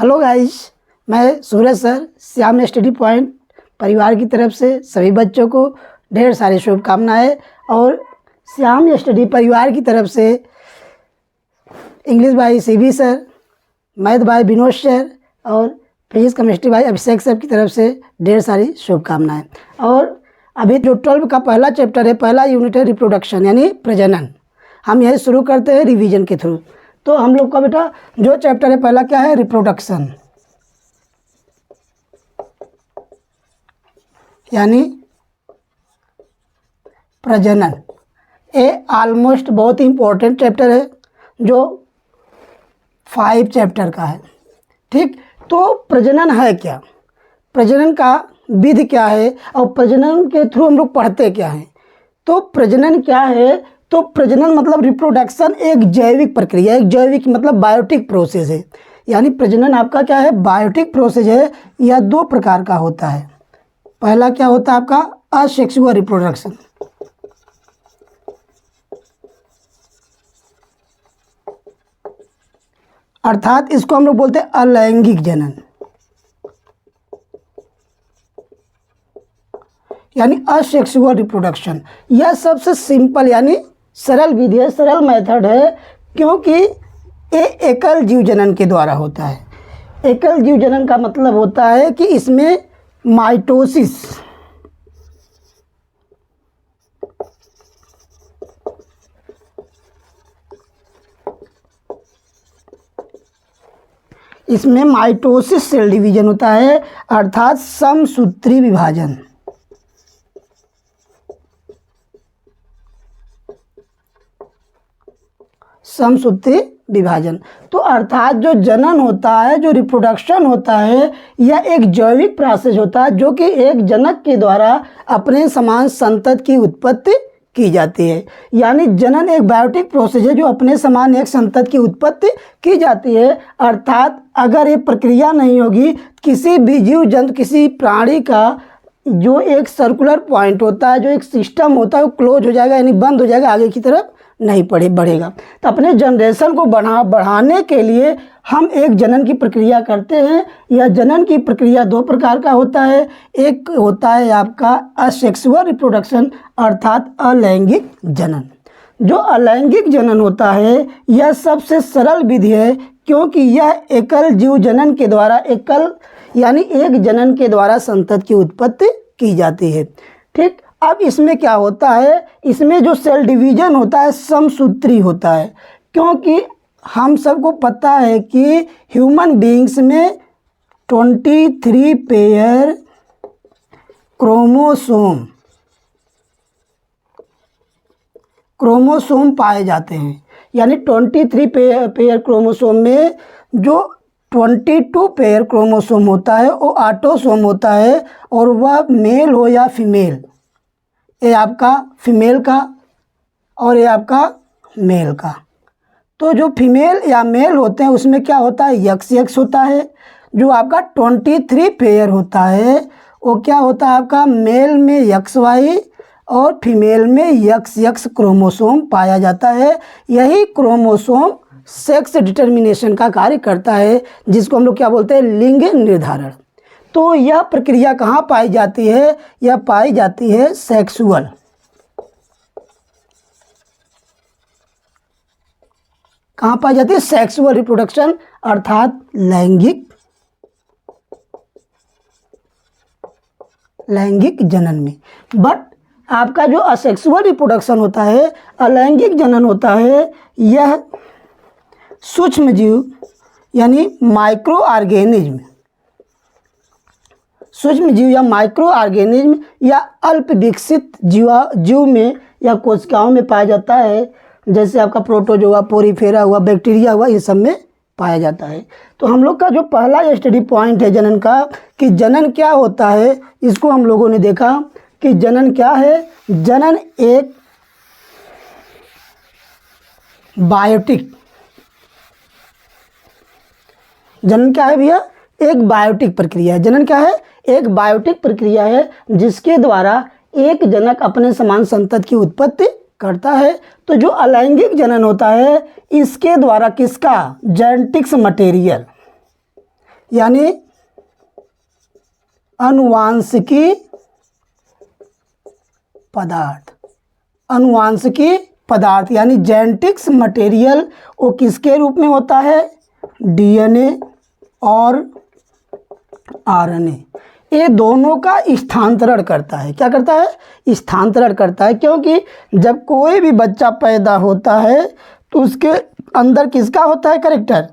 Hello guys, मैं सूरज sir Shyam study point परिवार की तरफ से सभी बच्चों को ढेर सारी शुभकामनाएं और श्याम स्टडी परिवार की तरफ से इंग्लिश भाई सीबी सर, मैथ भाई विनोद सर और फिजिक्स केमिस्ट्री भाई अभिषेक सर की तरफ से ढेर सारी शुभकामनाएं। और अभी जो 12 का पहला चैप्टर है, पहला यूनिट है रिप्रोडक्शन यानी प्रजनन। हम यही शुरू करते हैं रिवीजन के थ्रू। तो हम लोग का बेटा जो चैप्टर है पहला क्या है, रिप्रोडक्शन यानी प्रजनन। ये ऑलमोस्ट बहुत ही इम्पोर्टेंट चैप्टर है जो 5 चैप्टर का है। ठीक, तो प्रजनन है क्या, प्रजनन का विधि क्या है और प्रजनन के थ्रू हम लोग पढ़ते क्या हैं। तो प्रजनन क्या है, तो प्रजनन मतलब रिप्रोडक्शन एक जैविक प्रक्रिया, एक जैविक मतलब बायोटिक प्रोसेस है। यानी प्रजनन आपका क्या है, बायोटिक प्रोसेस है। यह 2 प्रकार का होता है। पहला क्या होता है आपका असेक्सुअल रिप्रोडक्शन, अर्थात इसको हम लोग बोलते हैं अलैंगिक जनन यानी असेक्सुअल रिप्रोडक्शन। यह सबसे सिंपल यानी सरल विधि है, सरल मेथड है, क्योंकि ये एकल जीव जनन के द्वारा होता है। एकल जीव जनन का मतलब होता है कि इसमें माइटोसिस सेल डिवीजन होता है, अर्थात समसूत्री विभाजन। समसूत्री विभाजन तो अर्थात जो जनन होता है, जो रिप्रोडक्शन होता है, यह एक जैविक प्रोसेस होता है जो कि एक जनक के द्वारा अपने समान संतति की उत्पत्ति की जाती है। यानी जनन एक बायोटिक प्रोसेस है जो अपने समान एक संतति की उत्पत्ति की जाती है। अर्थात अगर ये प्रक्रिया नहीं होगी, किसी भी जीव जंतु, किसी प्राणी का जो एक सर्कुलर पॉइंट होता है, जो एक सिस्टम होता है, वो क्लोज हो जाएगा यानी बंद हो जाएगा, आगे की तरफ नहीं बढ़ेगा। तो अपने जनरेशन को बढ़ाने के लिए हम एक जनन की प्रक्रिया करते हैं। यह जनन की प्रक्रिया 2 प्रकार का होता है। एक होता है आपका असेक्सुअल रिप्रोडक्शन अर्थात अलैंगिक जनन। जो अलैंगिक जनन होता है यह सबसे सरल विधि है, क्योंकि यह एकल जीव जनन के द्वारा, एकल यानी एक जनन के द्वारा संतति की उत्पत्ति की जाती है। ठीक, अब इसमें क्या होता है, इसमें जो सेल डिवीजन होता है समसूत्री होता है, क्योंकि हम सबको पता है कि ह्यूमन बीइंग्स में 23 पेयर क्रोमोसोम पाए जाते हैं। यानी 23 पेयर क्रोमोसोम में जो 22 पेयर क्रोमोसोम होता है वो ऑटोसोम होता है, और वह मेल हो या फीमेल, ये आपका फीमेल का और ये आपका मेल का। तो जो फीमेल या मेल होते हैं उसमें क्या होता है, XX होता है। जो आपका 23 पेयर होता है वो क्या होता है, आपका मेल में XY और फीमेल में XX क्रोमोसोम पाया जाता है। यही क्रोमोसोम सेक्स डिटर्मिनेशन का कार्य करता है, जिसको हम लोग क्या बोलते हैं, लिंग निर्धारण। तो यह प्रक्रिया कहाँ पाई जाती है, यह पाई जाती है सेक्सुअल, कहाँ पाई जाती है, सेक्सुअल रिप्रोडक्शन अर्थात लैंगिक जनन में। बट आपका जो असेक्सुअल रिप्रोडक्शन होता है, अलैंगिक जनन होता है, यह सूक्ष्म जीव यानी माइक्रो ऑर्गेनिज्म, सूक्ष्म जीव या माइक्रो ऑर्गेनिज्म या अल्प विकसित जीव में या कोशिकाओं में पाया जाता है। जैसे आपका प्रोटोजोआ, पोरीफेरा हुआ, बैक्टीरिया हुआ, ये सब में पाया जाता है। तो हम लोग का जो पहला स्टडी पॉइंट है जनन का, कि जनन क्या होता है, इसको हम लोगों ने देखा कि जनन क्या है। जनन एक बायोटिक, जनन क्या है भैया, एक बायोटिक प्रक्रिया है। जनन क्या है, एक बायोटिक प्रक्रिया है जिसके द्वारा एक जनक अपने समान संतति की उत्पत्ति करता है। तो जो अलैंगिक जनन होता है इसके द्वारा किसका, जेनेटिक्स मटेरियल यानी अनुवांशिकी पदार्थ, अनुवांशिकी पदार्थ यानी जेनेटिक्स मटेरियल वो किसके रूप में होता है? डीएनए और आरएनए, ये दोनों का स्थानांतरण करता है। क्या करता है? स्थानांतरण करता है। क्योंकि जब कोई भी बच्चा पैदा होता है तो उसके अंदर किसका होता है कैरेक्टर?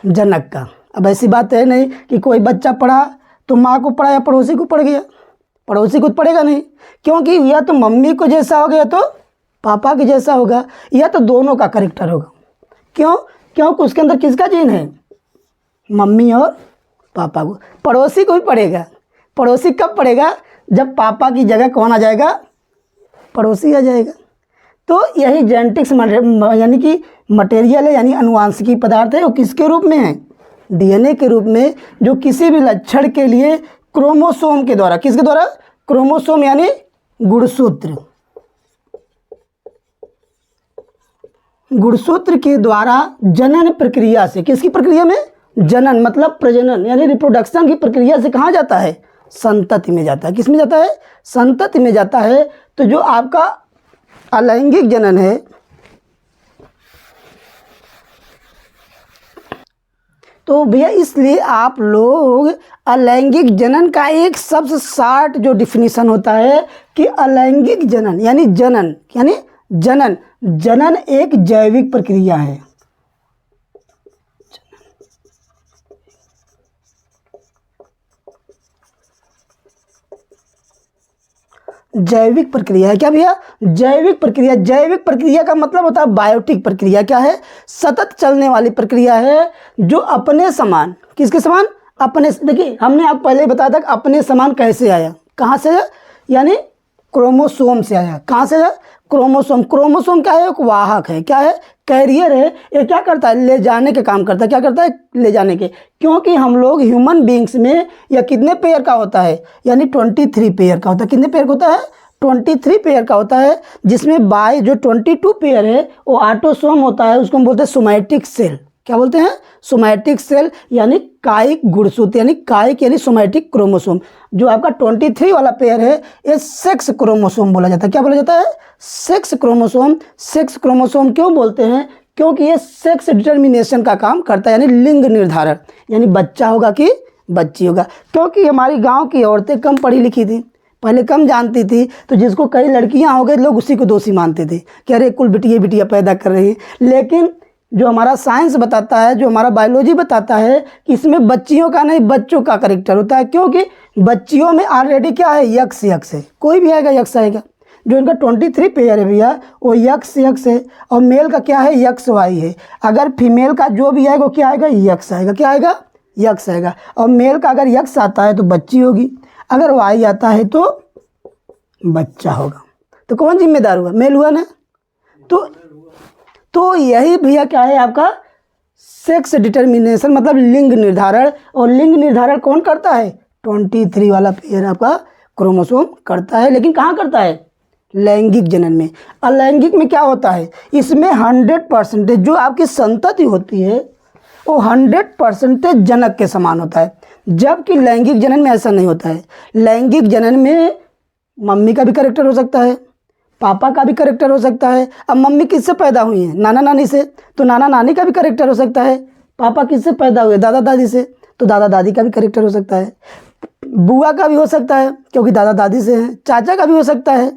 जनक का। अब ऐसी बात है नहीं कि कोई बच्चा पढ़ा तो माँ को पढ़ा या पड़ोसी को पढ़ गया, पड़ोसी को पढ़ेगा नहीं, क्योंकि या तो मम्मी को जैसा होगा या तो पापा के जैसा होगा, या तो दोनों का कैरेक्टर होगा। क्यों? क्योंकि उसके अंदर किसका जीन है? मम्मी और पापा को। पड़ोसी को भी पढ़ेगा। पड़ोसी कब पढ़ेगा? जब पापा की जगह कौन आ जाएगा? पड़ोसी आ जाएगा। तो यही जेनेटिक्स यानी कि मटेरियल है, यानी अनुवांशिकी पदार्थ है, वो किसके रूप में है? डीएनए के रूप में, जो किसी भी लक्षण के लिए क्रोमोसोम के द्वारा, किसके द्वारा? क्रोमोसोम यानी गुणसूत्र, गुणसूत्र के द्वारा जनन प्रक्रिया से, किसकी प्रक्रिया में? जनन मतलब प्रजनन यानी रिप्रोडक्शन की प्रक्रिया से कहाँ जाता है? संतति में जाता है। किस में जाता है? संतति में जाता है। तो जो आपका अलैंगिक जनन है, तो भैया इसलिए आप लोग अलैंगिक जनन का एक सबसे शॉर्ट जो डिफिनीशन होता है कि अलैंगिक जनन यानी जनन यानी जनन, जनन एक जैविक प्रक्रिया है। जैविक प्रक्रिया है। क्या भैया? जैविक प्रक्रिया। जैविक प्रक्रिया का मतलब होता है बायोटिक प्रक्रिया। क्या है? सतत चलने वाली प्रक्रिया है, जो अपने समान, किसके समान? अपने। देखिए हमने आप पहले बताया था कि अपने समान कैसे आया, कहाँ से आया? यानी क्रोमोसोम से आया। कहाँ से आया? क्रोमोसोम। क्रोमोसोम क्या है? एक वाहक है। क्या है? कैरियर है। ये क्या करता है? ले जाने के काम करता है। क्या करता है? ले जाने के। क्योंकि हम लोग ह्यूमन बींग्स में या कितने पेयर का होता है? यानी 23 पेयर का होता है। कितने पेयर का होता है? 23 पेयर का होता है, जिसमें बाय जो 22 पेयर है वो ऑटोसोम होता है, उसको हम बोलते हैं सोमैटिक सेल। क्या बोलते हैं? सोमैटिक सेल यानी कायिक गुणसूत्र, यानी कायिक यानी सोमैटिक क्रोमोसोम। जो आपका 23 वाला पेयर है ये सेक्स क्रोमोसोम बोला जाता है। क्या बोला जाता है? Sex chromosome. सेक्स क्रोमोसोम क्यों बोलते हैं? क्योंकि ये सेक्स डिटर्मिनेशन का काम करता है, यानी लिंग निर्धारण, यानी बच्चा होगा कि बच्ची होगा। क्योंकि हमारी गांव की औरतें कम पढ़ी लिखी थी, पहले कम जानती थी, तो जिसको कई लड़कियां हो गई लोग उसी को दोषी मानते थे कि अरे कुल बिटिया बिटिया पैदा कर रही हैं। लेकिन जो हमारा साइंस बताता है, जो हमारा बायोलॉजी बताता है कि इसमें बच्चियों का नहीं बच्चों का कैरेक्टर होता है। क्योंकि बच्चियों में ऑलरेडी क्या है? यक्स यक्स है। कोई भी आएगा यक्स आएगा। जो इनका 23 पेयर है भैया वो यक्स यक्स है, और मेल का क्या है? यक्स वाई है। अगर फीमेल का जो भी आएगा वो क्या आएगा? यक्स आएगा। क्या आएगा? यक्स आएगा। और मेल का अगर यक्स आता है तो बच्ची होगी, अगर वाई आता है तो बच्चा होगा। तो कौन जिम्मेदार हुआ? मेल हुआ ना। तो यही भैया क्या है आपका? सेक्स डिटर्मिनेशन मतलब लिंग निर्धारण। और लिंग निर्धारण कौन करता है? 23 वाला पेयर आपका क्रोमोसोम करता है। लेकिन कहाँ करता है? लैंगिक जनन में। अलैंगिक में क्या होता है? इसमें 100% जो आपकी संतति होती है वो 100% जनक के समान होता है, जबकि लैंगिक जनन में ऐसा नहीं होता है। लैंगिक जनन में मम्मी का भी कैरेक्टर हो सकता है, पापा का भी कैरेक्टर हो सकता है। अब मम्मी किससे पैदा हुई है? नाना नानी से, तो नाना नानी का भी कैरेक्टर हो सकता है। पापा किससे पैदा हुए? दादा दादी से, तो दादा दादी का भी कैरेक्टर हो सकता है। बुआ का भी हो सकता है क्योंकि दादा दादी से हैं। चाचा का भी हो सकता है।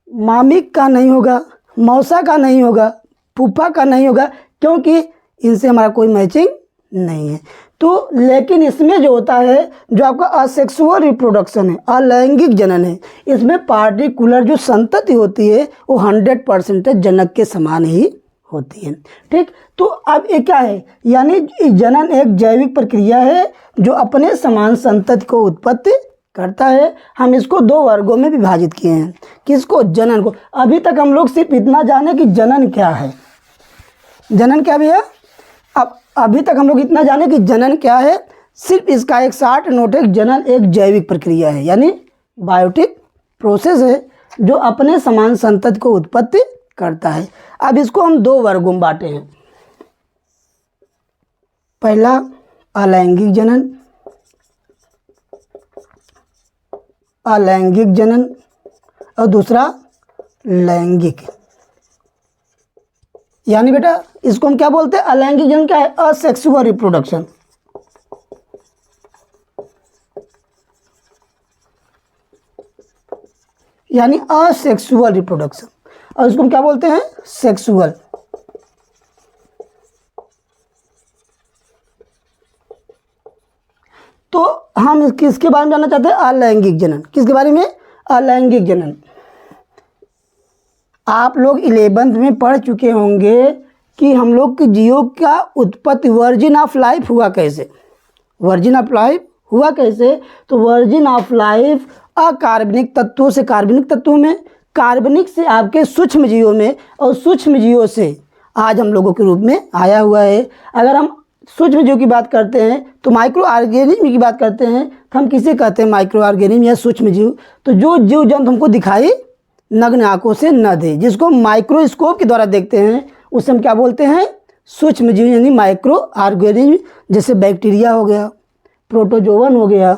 मामी का नहीं होगा, मौसा का नहीं होगा, फूफा का नहीं होगा, क्योंकि इनसे हमारा कोई मैचिंग नहीं है। तो लेकिन इसमें जो होता है, जो आपका असेक्सुअल रिप्रोडक्शन है, अलैंगिक जनन है, इसमें पार्टिकुलर जो संतति होती है वो 100% जनक के समान ही होती है। ठीक। तो अब ये क्या है? यानी जनन एक जैविक प्रक्रिया है जो अपने समान संतति को उत्पत्ति करता है। हम इसको 2 वर्गों में विभाजित किए हैं। किसको? जनन को। अभी तक हम लोग सिर्फ इतना जाने कि जनन क्या है। जनन क्या भैया? अब अभी तक हम लोग इतना जाने कि जनन क्या है। सिर्फ इसका एक शॉर्ट नोट है, जनन एक जैविक प्रक्रिया है, यानी बायोटिक प्रोसेस है जो अपने समान संतति को उत्पत्ति करता है। अब इसको हम 2 वर्गों में बांटे हैं। पहला अलैंगिक जनन, अलैंगिक जनन, और दूसरा लैंगिक। यानी बेटा इसको हम क्या बोलते हैं, अलैंगिक जनन क्या है, असेक्सुअल रिप्रोडक्शन। यानी असेक्सुअल रिप्रोडक्शन, और इसको हम क्या बोलते हैं, सेक्सुअल। तो हम किसके बारे में जानना चाहते हैं, अलैंगिक जनन। किसके बारे में, अलैंगिक जनन। आप लोग 11th में पढ़ चुके होंगे कि हम लोग के जीवों का उत्पत्ति, वर्जिन ऑफ लाइफ हुआ कैसे, वर्जिन ऑफ लाइफ हुआ कैसे। तो वर्जिन ऑफ लाइफ अकार्बनिक तत्वों से कार्बनिक तत्वों में, कार्बनिक से आपके सूक्ष्म जीवों में, और सूक्ष्म जीवों से आज हम लोगों के रूप में आया हुआ है। अगर हम सूक्ष्म जीव की बात करते हैं तो माइक्रो ऑर्गेनिज्म की बात करते हैं, तो हम किसे कहते हैं, माइक्रो ऑर्गेनिज्म या सूक्ष्म जीव। तो जो जीव जंतु हमको दिखाई नग्न आंखों से न दे, जिसको माइक्रोस्कोप के द्वारा देखते हैं, उसे हम क्या बोलते हैं, सूक्ष्म जीव यानी माइक्रो ऑर्गेनिज्म। जैसे बैक्टीरिया हो गया, प्रोटोजोवन हो गया,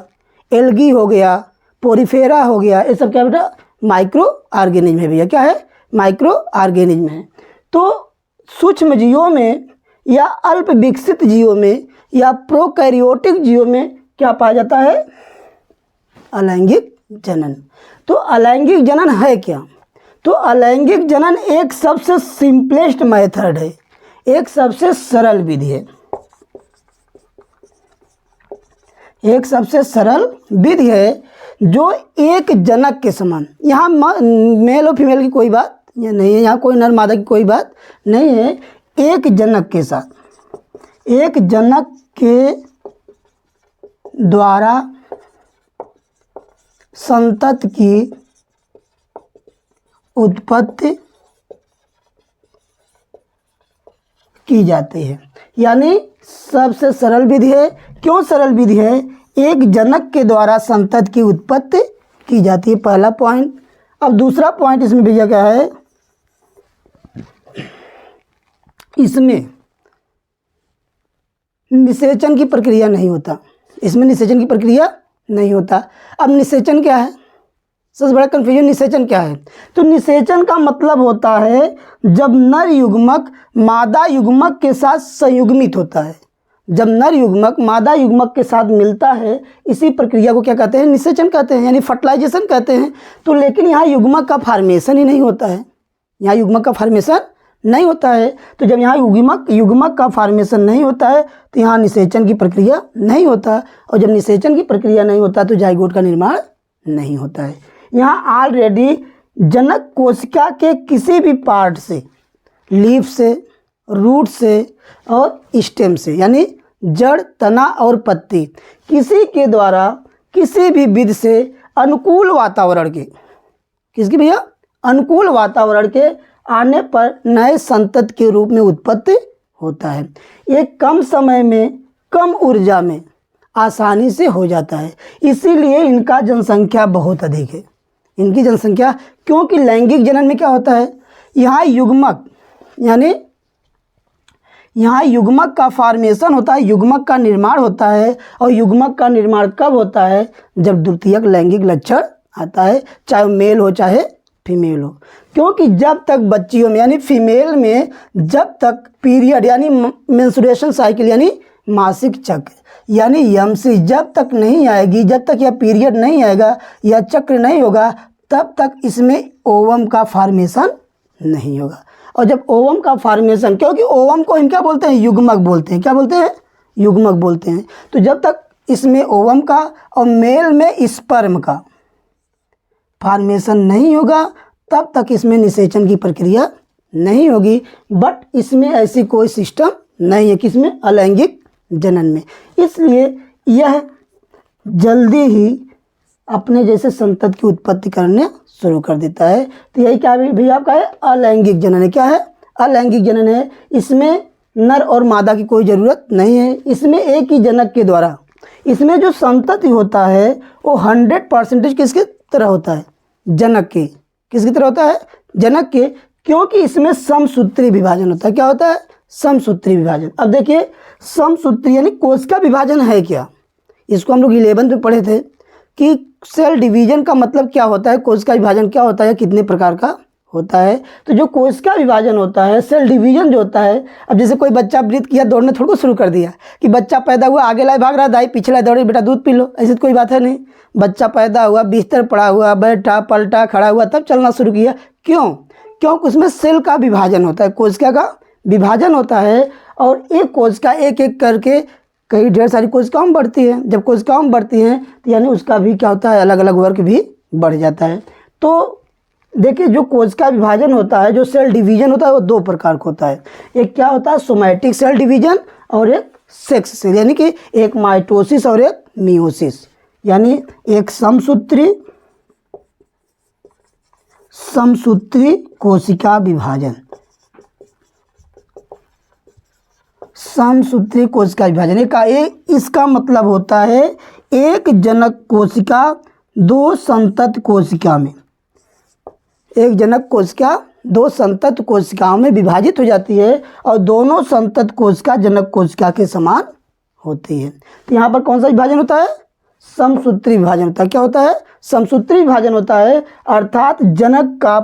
एल्गी हो गया, पोरीफेरा हो गया, ये सब क्या बेटा, माइक्रो ऑर्गेनिज्म है भैया। क्या है, माइक्रो ऑर्गेनिज्म है। तो सूक्ष्म जीवों में या अल्प विकसित जीवों में या प्रोकैरियोटिक जीवों में क्या पाया जाता है, अलैंगिक जनन। तो अलैंगिक जनन है क्या, तो अलैंगिक जनन एक सबसे सिंपलेस्ट मेथड है, एक सबसे सरल विधि है, एक सबसे सरल विधि है जो एक जनक के समान। यहाँ मेल और फीमेल की कोई बात ये नहीं है, यहाँ कोई नर मादा की कोई बात नहीं है। एक जनक के साथ, एक जनक के द्वारा संतति की उत्पत्ति की जाती है। यानी सबसे सरल विधि है। क्यों सरल विधि है, एक जनक के द्वारा संतति की उत्पत्ति की जाती है, पहला पॉइंट। अब दूसरा पॉइंट इसमें भैया क्या है, इसमें निषेचन की प्रक्रिया नहीं होता, इसमें निषेचन की प्रक्रिया नहीं होता। अब निषेचन क्या है, सबसे बड़ा कन्फ्यूजन, निषेचन क्या है। तो निषेचन का मतलब होता है जब नर युग्मक मादा युग्मक के साथ संयुग्मित होता है, जब नर युग्मक मादा युग्मक के साथ मिलता है, इसी प्रक्रिया को क्या कहते हैं, निषेचन कहते हैं, यानी फर्टिलाइजेशन कहते हैं। तो लेकिन यहाँ युग्मक का फॉर्मेशन ही नहीं होता है, यहाँ युग्मक का फॉर्मेशन नहीं होता है। तो जब यहाँ युग्मक का फॉर्मेशन नहीं होता है तो यहाँ निषेचन की प्रक्रिया नहीं होता, और जब निषेचन की प्रक्रिया नहीं होता तो जाइगोट का निर्माण नहीं होता है। यहाँ ऑलरेडी जनक कोशिका के किसी भी पार्ट से, लीफ से, रूट से और स्टेम से, यानी जड़, तना और पत्ती, किसी के द्वारा किसी भी विधि से अनुकूल वातावरण के, किसकी भैया, अनुकूल वातावरण के आने पर नए संतति के रूप में उत्पत्ति होता है। ये कम समय में, कम ऊर्जा में आसानी से हो जाता है, इसीलिए इनका जनसंख्या बहुत अधिक है, इनकी जनसंख्या। क्योंकि लैंगिक जनन में क्या होता है, यहाँ युग्मक, यानी यहाँ युग्मक का फॉर्मेशन होता है, युग्मक का निर्माण होता है। और युग्मक का निर्माण कब होता है, जब द्वितीयक लैंगिक लक्षण आता है, चाहे मेल हो चाहे फीमेल हो। क्योंकि जब तक बच्चियों में यानी फीमेल में जब तक पीरियड यानी मेंस्ट्रुएशन साइकिल यानी मासिक चक्र यानी यमसी जब तक नहीं आएगी, जब तक यह पीरियड नहीं आएगा या चक्र नहीं होगा, तब तक इसमें ओवम का फॉर्मेशन नहीं होगा। और जब ओवम का फॉर्मेशन, क्योंकि ओवम को हम क्या बोलते हैं, युग्मक बोलते हैं, क्या बोलते हैं, युग्मक बोलते हैं। तो जब तक इसमें ओवम का और मेल में स्पर्म का फॉर्मेशन नहीं होगा, तब तक इसमें निषेचन की प्रक्रिया नहीं होगी। बट इसमें ऐसी कोई सिस्टम नहीं है, किसमें, अलैंगिक जनन में। इसलिए यह जल्दी ही अपने जैसे संतति की उत्पत्ति करने शुरू कर देता है। तो यही क्या भैया आपका है, अलैंगिक जनन है। क्या है, अलैंगिक जनन है। इसमें नर और मादा की कोई ज़रूरत नहीं है, इसमें एक ही जनक के द्वारा, इसमें जो संतति होता है वो 100% किसकी तरह होता है, जनक के। किसकी तरह होता है, जनक के। क्योंकि इसमें समसूत्री विभाजन होता है। क्या होता है? समसूत्री विभाजन। अब देखिए समसूत्री यानी कोशिका विभाजन है क्या, इसको हम लोग 11th में पढ़े थे कि सेल डिवीजन का मतलब क्या होता है, कोशिका विभाजन क्या होता है, कितने प्रकार का होता है। तो जो कोशिका विभाजन होता है, सेल डिवीजन जो होता है, अब जैसे कोई बच्चा वृत्त किया, दौड़ने थोड़ा शुरू कर दिया कि बच्चा पैदा हुआ आगे लाए भाग रहा, दाई पीछे लाए दौड़े, बेटा दूध पी लो, ऐसी तो कोई बात है नहीं। बच्चा पैदा हुआ, बिस्तर पड़ा हुआ, बैठा पलटा खड़ा हुआ, तब चलना शुरू किया। क्यों? क्योंकि उसमें सेल का विभाजन होता है, कोशिका का विभाजन होता है, और एक कोशिका एक एक करके कई ढेर सारी कोशिकाओं में बढ़ती है। जब कोशिकाओं में बढ़ती हैं तो यानी उसका भी क्या होता है, अलग अलग वर्ग भी बढ़ जाता है। तो देखिए जो कोशिका विभाजन होता है, जो सेल डिवीजन होता है, वो दो प्रकार का होता है। एक क्या होता है, सोमैटिक सेल डिवीजन, और एक सेक्स सेल, यानी कि एक माइटोसिस और एक मियोसिस, यानी एक समसूत्री कोशिका विभाजन। समसूत्री कोशिका विभाजन इसका मतलब होता है एक जनक कोशिका दो संतत कोशिका में, एक जनक कोशिका दो संतत कोशिकाओं में विभाजित हो जाती है, और दोनों संतत कोशिका जनक कोशिका के समान होती है। तो यहाँ पर कौन सा विभाजन होता है? समसूत्री विभाजन होता है। क्या होता है? समसूत्री विभाजन होता है, अर्थात जनक का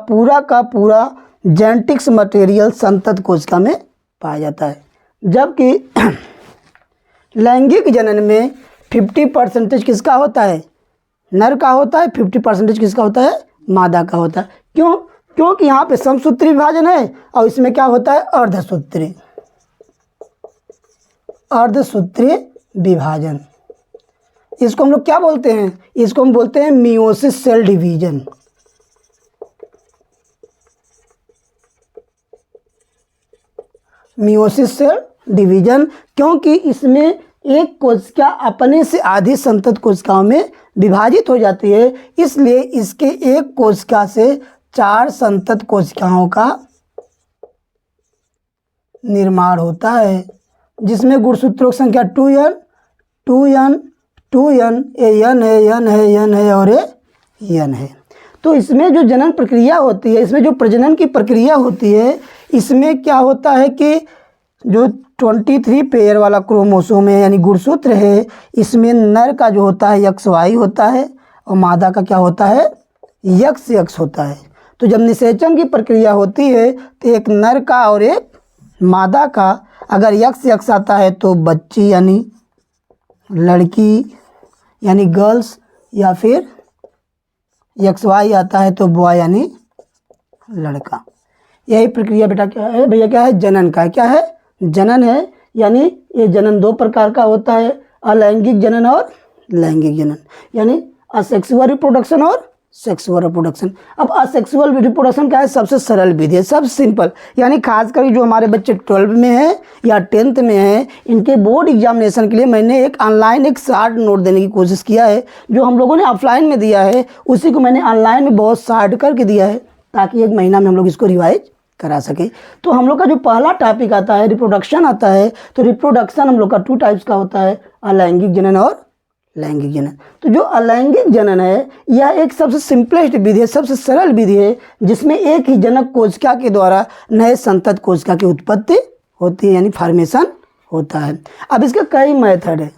पूरा जेनेटिक्स मटेरियल संतत कोशिका में पाया जाता है। जबकि लैंगिक जनन में 50% किसका होता है? नर का होता है। 50% किसका होता है? मादा का होता है। क्यों? क्योंकि यहाँ पे समसूत्री विभाजन है, और इसमें क्या होता है? अर्धसूत्री विभाजन। इसको हम लोग क्या बोलते हैं? इसको हम बोलते हैं meiosis cell division. Meiosis cell division, क्योंकि इसमें एक कोशिका अपने से आधी संतत कोशिकाओं में विभाजित हो जाती है, इसलिए इसके एक कोशिका से 4 संतत कोशिकाओं का निर्माण होता है, जिसमें गुणसूत्रों की संख्या 2n, 2n, 2n, n है और n है। तो इसमें जो जनन प्रक्रिया होती है, इसमें जो प्रजनन की प्रक्रिया होती है, इसमें क्या होता है कि जो 23 पेयर वाला क्रोमोसोम है यानी गुणसूत्र है, इसमें नर का जो होता है XY होता है, और मादा का क्या होता है? XX होता है। तो जब निषेचन की प्रक्रिया होती है तो एक नर का और एक मादा का अगर XX आता है तो बच्ची यानी लड़की यानी गर्ल्स, या फिर XY आता है तो बॉय यानी लड़का। यही प्रक्रिया बेटा क्या है भैया? क्या है? जनन का। क्या है? जनन है। यानी ये जनन दो प्रकार का होता है, अलैंगिक जनन और लैंगिक जनन, यानी असेक्सुअल रिप्रोडक्शन और सेक्सुअल रिप्रोडक्शन। अब असेक्सुअल रिप्रोडक्शन क्या है? सबसे सरल विधि है, सब सिंपल, यानी खासकर जो हमारे बच्चे 12 में हैं या 10th में हैं, इनके बोर्ड एग्जामिनेशन के लिए मैंने एक ऑनलाइन एक शार्ट नोट देने की कोशिश किया है। जो हम लोगों ने ऑफलाइन में दिया है उसी को मैंने ऑनलाइन में बहुत शार्ट करके दिया है, ताकि 1 महीना में हम लोग इसको रिवाइज करा सके। तो हम लोग का जो पहला टॉपिक आता है रिप्रोडक्शन आता है, तो रिप्रोडक्शन हम लोग का 2 टाइप्स का होता है, अलैंगिक जनन और लैंगिक जनन। तो जो अलैंगिक जनन है यह एक सबसे सिंपलेस्ट विधि है, सबसे सरल विधि है, जिसमें एक ही जनक कोशिका के द्वारा नए संतत कोशिका की उत्पत्ति होती है, यानी फॉर्मेशन होता है। अब इसके कई मेथड है,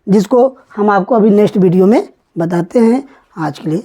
जिसको हम आपको अभी नेक्स्ट वीडियो में बताते हैं। आज के लिए